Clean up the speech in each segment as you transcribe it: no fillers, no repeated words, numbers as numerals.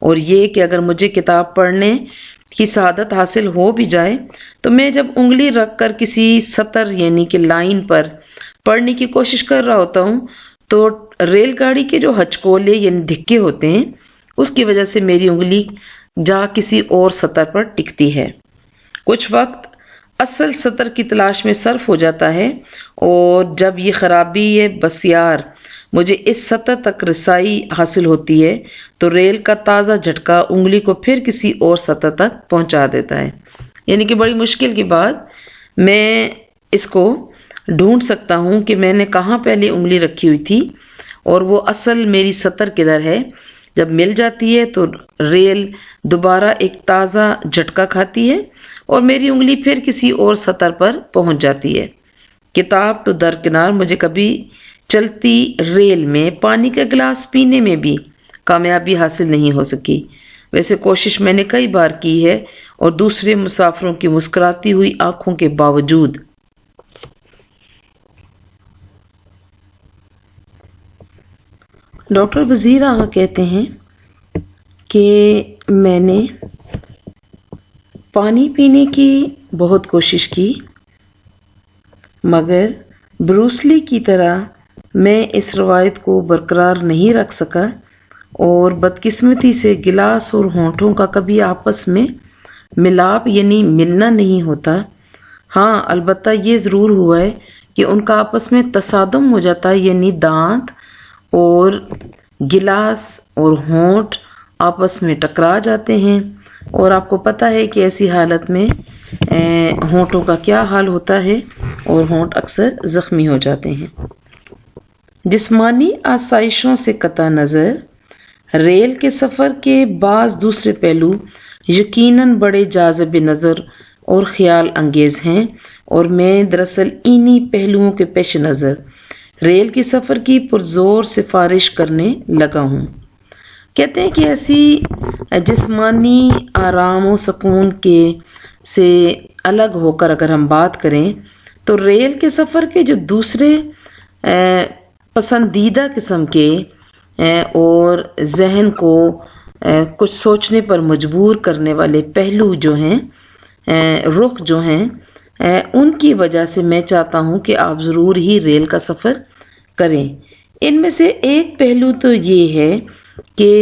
اور یہ کہ اگر مجھے کتاب پڑھنے کی سعادت حاصل ہو بھی جائے تو میں جب انگلی رکھ کر کسی سطر یعنی کہ لائن پر پڑھنے کی کوشش کر رہا ہوتا ہوں تو ریل گاڑی کے جو ہچکولے یعنی دھکے ہوتے ہیں اس کی وجہ سے میری انگلی جا کسی اور سطر پر ٹکتی ہے۔ کچھ وقت اصل سطر کی تلاش میں صرف ہو جاتا ہے اور جب یہ خرابی بسیار مجھے اس سطر تک رسائی حاصل ہوتی ہے تو ریل کا تازہ جھٹکا انگلی کو پھر کسی اور سطر تک پہنچا دیتا ہے، یعنی کہ بڑی مشکل کے بعد میں اس کو ڈھونڈ سکتا ہوں کہ میں نے کہاں پہلے انگلی رکھی ہوئی تھی اور وہ اصل میری سطر کدھر ہے۔ جب مل جاتی ہے تو ریل دوبارہ ایک تازہ جھٹکا کھاتی ہے اور میری انگلی پھر کسی اور سطر پر پہنچ جاتی ہے۔ کتاب تو درکنار مجھے کبھی چلتی ریل میں پانی کا گلاس پینے میں بھی کامیابی حاصل نہیں ہو سکی۔ ویسے کوشش میں نے کئی بار کی ہے اور دوسرے مسافروں کی مسکراتی ہوئی آنکھوں کے باوجود۔ ڈاکٹر وزیر آغا کہتے ہیں کہ میں نے پانی پینے کی بہت کوشش کی مگر بروسلی کی طرح میں اس روایت کو برقرار نہیں رکھ سکا اور بدقسمتی سے گلاس اور ہونٹوں کا کبھی آپس میں ملاپ یعنی ملنا نہیں ہوتا۔ ہاں البتہ یہ ضرور ہوا ہے کہ ان کا آپس میں تصادم ہو جاتا ہے، یعنی دانت اور گلاس اور ہونٹ آپس میں ٹکرا جاتے ہیں، اور آپ کو پتہ ہے کہ ایسی حالت میں ہونٹوں کا کیا حال ہوتا ہے اور ہونٹ اکثر زخمی ہو جاتے ہیں۔ جسمانی آسائشوں سے قطع نظر ریل کے سفر کے بعض دوسرے پہلو یقیناً بڑے جاذب نظر اور خیال انگیز ہیں، اور میں دراصل انہی پہلوؤں کے پیش نظر ریل کے سفر کی پرزور سفارش کرنے لگا ہوں۔ کہتے ہیں کہ ایسی جسمانی آرام و سکون کے سے الگ ہو کر اگر ہم بات کریں تو ریل کے سفر کے جو دوسرے پسندیدہ قسم کے اور ذہن کو کچھ سوچنے پر مجبور کرنے والے پہلو جو ہیں، رخ جو ہیں، ان کی وجہ سے میں چاہتا ہوں کہ آپ ضرور ہی ریل کا سفر کریں۔ ان میں سے ایک پہلو تو یہ ہے کہ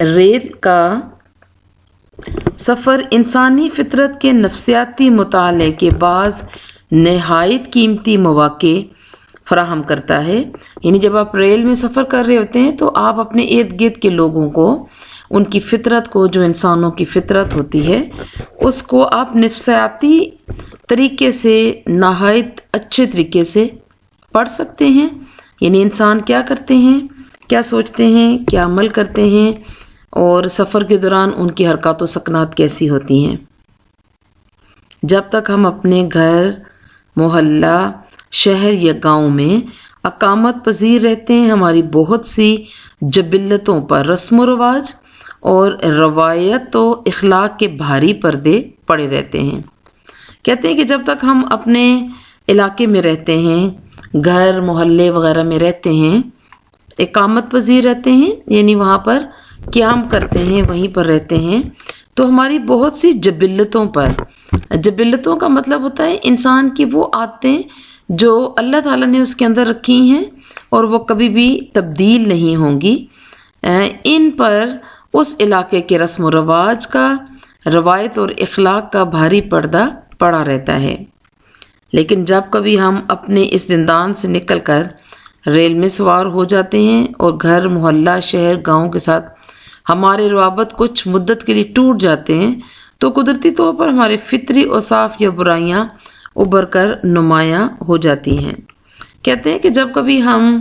ریل کا سفر انسانی فطرت کے نفسیاتی مطالعے کے بعض نہایت قیمتی مواقع فراہم کرتا ہے۔ یعنی جب آپ ریل میں سفر کر رہے ہوتے ہیں تو آپ اپنے ارد گرد کے لوگوں کو، ان کی فطرت کو، جو انسانوں کی فطرت ہوتی ہے، اس کو آپ نفسیاتی طریقے سے نہایت اچھے طریقے سے پڑھ سکتے ہیں۔ یعنی انسان کیا کرتے ہیں، کیا سوچتے ہیں، کیا عمل کرتے ہیں، اور سفر کے دوران ان کی حرکات و سکنات کیسی ہوتی ہیں۔ جب تک ہم اپنے گھر، محلہ، شہر یا گاؤں میں اقامت پذیر رہتے ہیں، ہماری بہت سی جبلتوں پر رسم و رواج اور روایت و اخلاق کے بھاری پردے پڑے رہتے ہیں۔ کہتے ہیں کہ جب تک ہم اپنے علاقے میں رہتے ہیں، گھر، محلے وغیرہ میں رہتے ہیں، اقامت پذیر رہتے ہیں، یعنی وہاں پر قیام کرتے ہیں، وہیں پر رہتے ہیں، تو ہماری بہت سی جبلتوں پر، جبلتوں کا مطلب ہوتا ہے انسان کی وہ عادتیں جو اللہ تعالیٰ نے اس کے اندر رکھی ہیں اور وہ کبھی بھی تبدیل نہیں ہوں گی، ان پر اس علاقے کے رسم و رواج کا، روایت اور اخلاق کا بھاری پردہ پڑا رہتا ہے۔ لیکن جب کبھی ہم اپنے اس زندان سے نکل کر ریل میں سوار ہو جاتے ہیں اور گھر، محلہ، شہر، گاؤں کے ساتھ ہمارے روابط کچھ مدت کے لیے ٹوٹ جاتے ہیں تو قدرتی طور پر ہمارے فطری اوصاف یا برائیاں ابھر کر نمایاں ہو جاتی ہیں۔ کہتے ہیں کہ جب کبھی ہم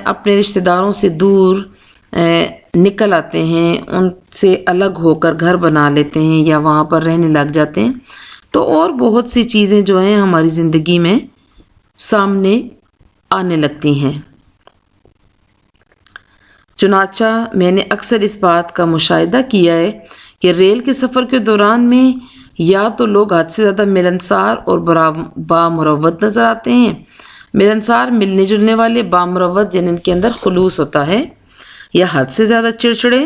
اپنے رشتہ داروں سے دور نکل آتے ہیں، ان سے الگ ہو کر گھر بنا لیتے ہیں یا وہاں پر رہنے لگ جاتے ہیں، تو اور بہت سی چیزیں جو ہیں ہماری زندگی میں سامنے آنے لگتی ہیں۔ چنانچہ میں نے اکثر اس بات کا مشاہدہ کیا ہے کہ ریل کے سفر کے دوران میں یا تو لوگ حد سے زیادہ ملنسار اور بامروت نظر آتے ہیں، ملنسار ملنے جلنے والے، بامروت جن کے اندر خلوص ہوتا ہے، یا حد سے زیادہ چڑچڑے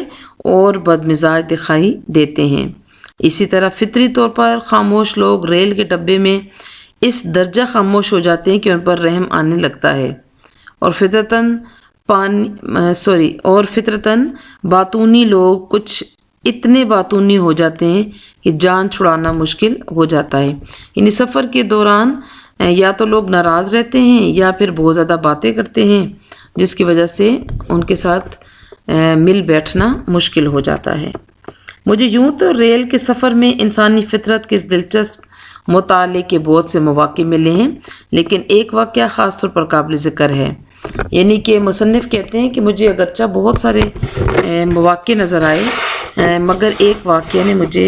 اور بدمزاج دکھائی دیتے ہیں۔ اسی طرح فطری طور پر خاموش لوگ ریل کے ڈبے میں اس درجہ خاموش ہو جاتے ہیں کہ ان پر رحم آنے لگتا ہے، اور فطرتاً باطونی لوگ کچھ اتنے باطونی ہو جاتے ہیں کہ جان چھڑانا مشکل ہو جاتا ہے۔ یعنی سفر کے دوران یا تو لوگ ناراض رہتے ہیں یا پھر بہت زیادہ باتیں کرتے ہیں، جس کی وجہ سے ان کے ساتھ مل بیٹھنا مشکل ہو جاتا ہے۔ مجھے یوں تو ریل کے سفر میں انسانی فطرت کے دلچسپ مطالعے کے بہت سے مواقع ملے ہیں، لیکن ایک واقعہ خاص طور پر قابل ذکر ہے۔ یعنی کہ مصنف کہتے ہیں کہ مجھے اگرچہ بہت سارے مواقع نظر آئے، مگر ایک واقعہ نے مجھے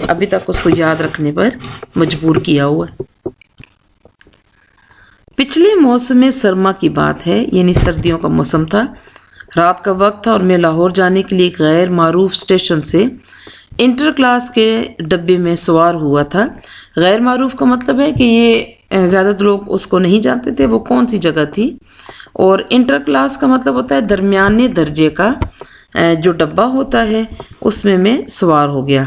ابھی تک اس کو یاد رکھنے پر مجبور کیا ہوا ہے۔ پچھلے موسم سرما کی بات ہے، یعنی سردیوں کا موسم تھا، رات کا وقت تھا اور میں لاہور جانے کے لیے ایک غیر معروف اسٹیشن سے انٹر کلاس کے ڈبے میں سوار ہوا تھا۔ غیر معروف کا مطلب ہے کہ یہ زیادہ لوگ اس کو نہیں جانتے تھے وہ کون سی جگہ تھی، اور انٹر کلاس کا مطلب ہوتا ہے درمیانے درجے کا جو ڈبہ ہوتا ہے، اس میں سوار ہو گیا۔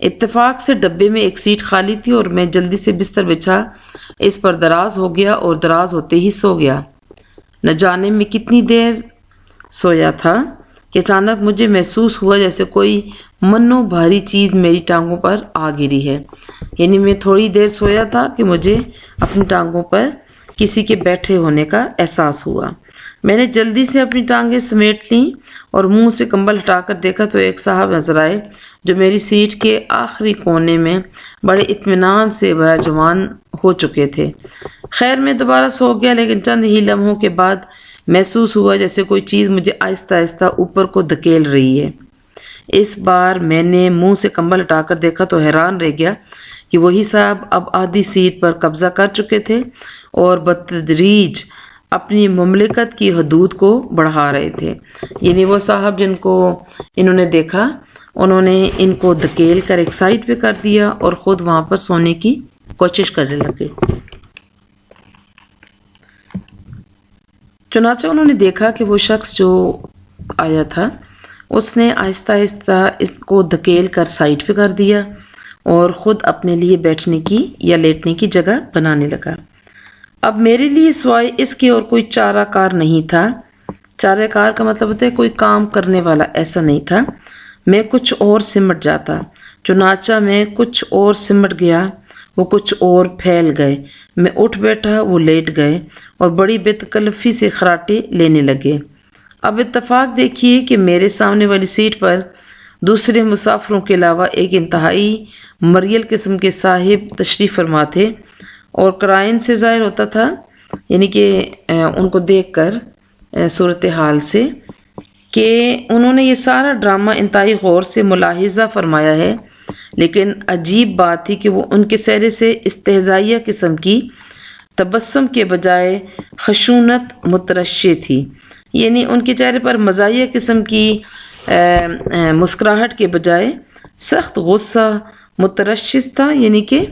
اتفاق سے ڈبے میں ایک سیٹ خالی تھی اور میں جلدی سے بستر بچھا اس پر دراز ہو گیا اور دراز ہوتے ہی سو گیا۔ نہ جانے میں کتنی دیر سویا تھا کہ اچانک مجھے محسوس ہوا جیسے کوئی منو بھاری چیز میری ٹانگوں پر آ گری ہے۔ یعنی میں تھوڑی دیر سویا تھا کہ مجھے اپنی ٹانگوں پر کسی کے بیٹھے ہونے کا احساس ہوا۔ میں نے جلدی سے اپنی ٹانگیں سمیٹ لیں اور منہ سے کمبل ہٹا کر دیکھا تو ایک صاحب نظر آئے جو میری سیٹ کے آخری کونے میں بڑے اطمینان سے براجمان ہو چکے تھے۔ خیر میں دوبارہ سو گیا، لیکن چند ہی لمحوں کے بعد محسوس ہوا جیسے کوئی چیز مجھے آہستہ آہستہ اوپر کو دھکیل رہی ہے۔ اس بار میں نے منہ سے کمبل ہٹا کر دیکھا تو حیران رہ گیا کہ وہی صاحب اب آدھی سیٹ پر قبضہ کر چکے تھے اور بتدریج اپنی مملکت کی حدود کو بڑھا رہے تھے۔ یعنی وہ صاحب جن کو انہوں نے دیکھا، انہوں نے ان کو دھکیل کر ایک سائڈ پہ کر دیا اور خود وہاں پر سونے کی کوشش کرنے لگے۔ چنانچہ انہوں نے دیکھا کہ وہ شخص جو آیا تھا اس نے آہستہ آہستہ اس کو دھکیل کر سائڈ پہ کر دیا اور خود اپنے لیے بیٹھنے کی یا لیٹنے کی جگہ بنانے لگا۔ اب میرے لیے سوائے اس کے اور کوئی چارہ کار نہیں تھا۔ چارہ کار کا مطلب ہوتا ہے کوئی کام کرنے والا، ایسا نہیں تھا۔ میں کچھ اور سمٹ جاتا، چنانچہ میں کچھ اور سمٹ گیا، وہ کچھ اور پھیل گئے۔ میں اٹھ بیٹھا، وہ لیٹ گئے اور بڑی بے تکلفی سے خراٹے لینے لگے۔ اب اتفاق دیکھیے کہ میرے سامنے والی سیٹ پر دوسرے مسافروں کے علاوہ ایک انتہائی مریل قسم کے صاحب تشریف فرما تھے، اور قرائن سے ظاہر ہوتا تھا، یعنی کہ ان کو دیکھ کر صورتحال سے، کہ انہوں نے یہ سارا ڈرامہ انتہائی غور سے ملاحظہ فرمایا ہے، لیکن عجیب بات تھی کہ وہ ان کے چہرے سے استہزائیہ قسم کی تبسم کے بجائے خشونت مترشح تھی۔ یعنی ان کے چہرے پر مزاحیہ قسم کی مسکراہٹ کے بجائے سخت غصہ مترشح تھا، یعنی کہ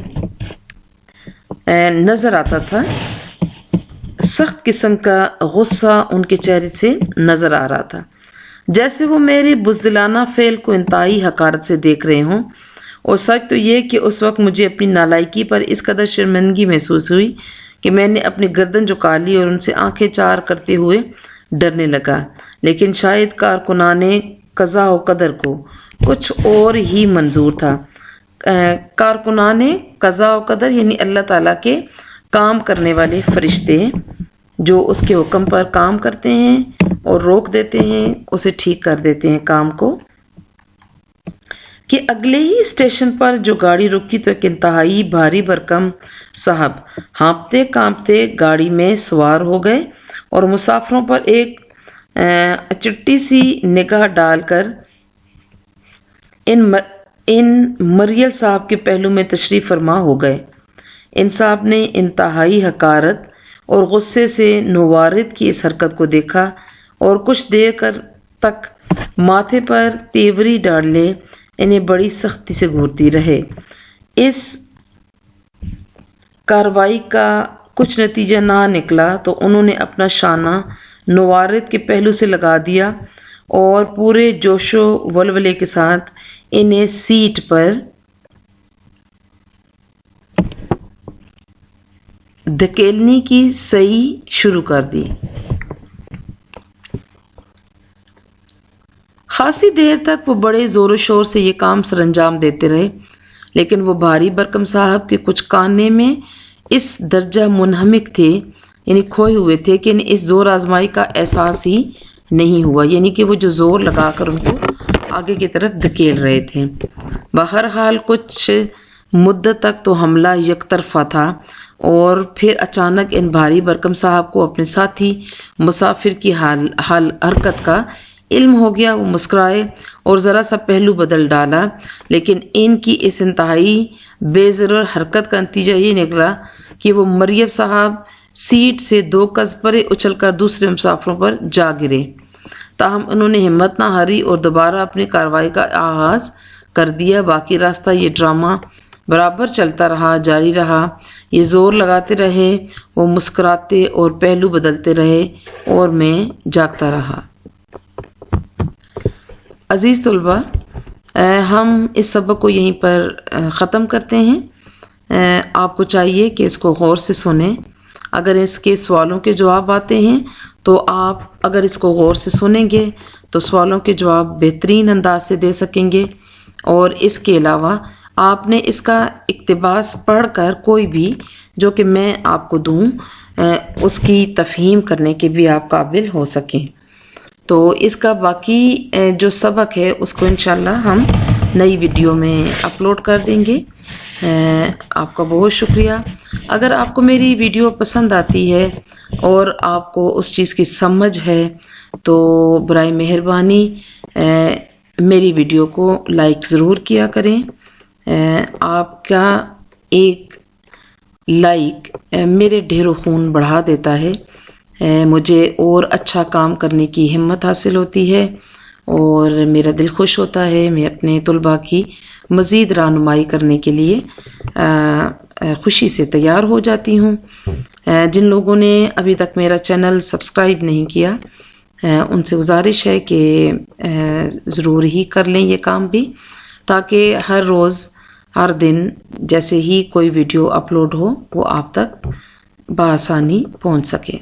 نظر آتا تھا، سخت قسم کا غصہ ان کے چہرے سے نظر آ رہا تھا، جیسے وہ میرے بزدلانہ فعل کو انتہائی حقارت سے دیکھ رہے ہوں۔ اور سچ تو یہ کہ اس وقت مجھے اپنی نالائکی پر اس قدر شرمندگی محسوس ہوئی کہ میں نے اپنی گردن جھکا لی اور ان سے آنکھیں چار کرتے ہوئے ڈرنے لگا۔ لیکن شاید کارکنان قضاء و قدر کو کچھ اور ہی منظور تھا۔ کارکنان قضاء و قدر یعنی اللہ تعالیٰ کے کام کرنے والے فرشتے جو اس کے حکم پر کام کرتے ہیں اور روک دیتے ہیں، اسے ٹھیک کر دیتے ہیں کام کو، کہ اگلے ہی اسٹیشن پر جو گاڑی رکی تو ایک انتہائی بھاری بھرکم صاحب ہانپتے کانپتے گاڑی میں سوار ہو گئے اور مسافروں پر ایک چٹی سی نگاہ ڈال کر ان مریل صاحب کے پہلو میں تشریف فرما ہو گئے۔ ان صاحب نے انتہائی حقارت اور غصے سے نوارد کی اس حرکت کو دیکھا اور کچھ دیر تک ماتھے پر تیوری ڈالے انہیں بڑی سختی سے گھورتی رہے۔ اس کارروائی کا کچھ نتیجہ نہ نکلا تو انہوں نے اپنا شانہ نوارد کے پہلو سے لگا دیا اور پورے جوش و ولولے کے ساتھ انہیں سیٹ پر دھکیلنے کی صحیح شروع کر دی۔ خاصی دیر تک وہ بڑے زور و شور سے یہ کام سر انجام دیتے رہے، لیکن وہ بھاری برکم صاحب کے کچھ کانے میں اس درجہ منہمک تھے، یعنی کھوئے ہوئے تھے کہ انہیں اس زور آزمائی کا احساس ہی نہیں ہوا، یعنی کہ وہ جو زور لگا کر ان کو آگے کی طرف دھکیل رہے تھے۔ بہرحال کچھ مدت تک تو حملہ یک طرفہ تھا، اور پھر اچانک ان بھاری برکم صاحب کو اپنے ساتھی مسافر کی حرکت کا علم ہو گیا۔ وہ مسکرائے اور ذرا سا پہلو بدل ڈالا، لیکن ان کی اس انتہائی بے ضرور حرکت کا نتیجہ یہ نکلا کہ وہ مریب صاحب سیٹ سے 2 گز پرے اچھل کر دوسرے مسافروں پر جا گرے۔ تاہم انہوں نے ہمت نہ ہاری اور دوبارہ اپنی کارروائی کا آغاز کر دیا۔ باقی راستہ یہ ڈرامہ برابر چلتا رہا، جاری رہا۔ یہ زور لگاتے رہے، وہ مسکراتے اور پہلو بدلتے رہے، اور میں جاگتا رہا۔ عزیز طلبہ، ہم اس سبق کو یہیں پر ختم کرتے ہیں۔ آپ کو چاہیے کہ اس کو غور سے سنیں۔ اگر اس کے سوالوں کے جواب آتے ہیں تو آپ اگر اس کو غور سے سنیں گے تو سوالوں کے جواب بہترین انداز سے دے سکیں گے، اور اس کے علاوہ آپ نے اس کا اقتباس پڑھ کر کوئی بھی جو کہ میں آپ کو دوں اس کی تفہیم کرنے کے بھی آپ قابل ہو سکیں۔ تو اس کا باقی جو سبق ہے اس کو انشاءاللہ ہم نئی ویڈیو میں اپلوڈ کر دیں گے۔ آپ کا بہت شکریہ۔ اگر آپ کو میری ویڈیو پسند آتی ہے اور آپ کو اس چیز کی سمجھ ہے تو برائے مہربانی میری ویڈیو کو لائک ضرور کیا کریں۔ آپ کا ایک لائک میرے ڈھیر و خون بڑھا دیتا ہے، مجھے اور اچھا کام کرنے کی ہمت حاصل ہوتی ہے، اور میرا دل خوش ہوتا ہے۔ میں اپنے طلباء کی مزید رہنمائی کرنے کے لیے خوشی سے تیار ہو جاتی ہوں۔ جن لوگوں نے ابھی تک میرا چینل سبسکرائب نہیں کیا، ان سے گزارش ہے کہ ضرور ہی کر لیں یہ کام بھی، تاکہ ہر روز ہر دن جیسے ہی کوئی ویڈیو اپلوڈ ہو وہ آپ تک بآسانی پہنچ سکے۔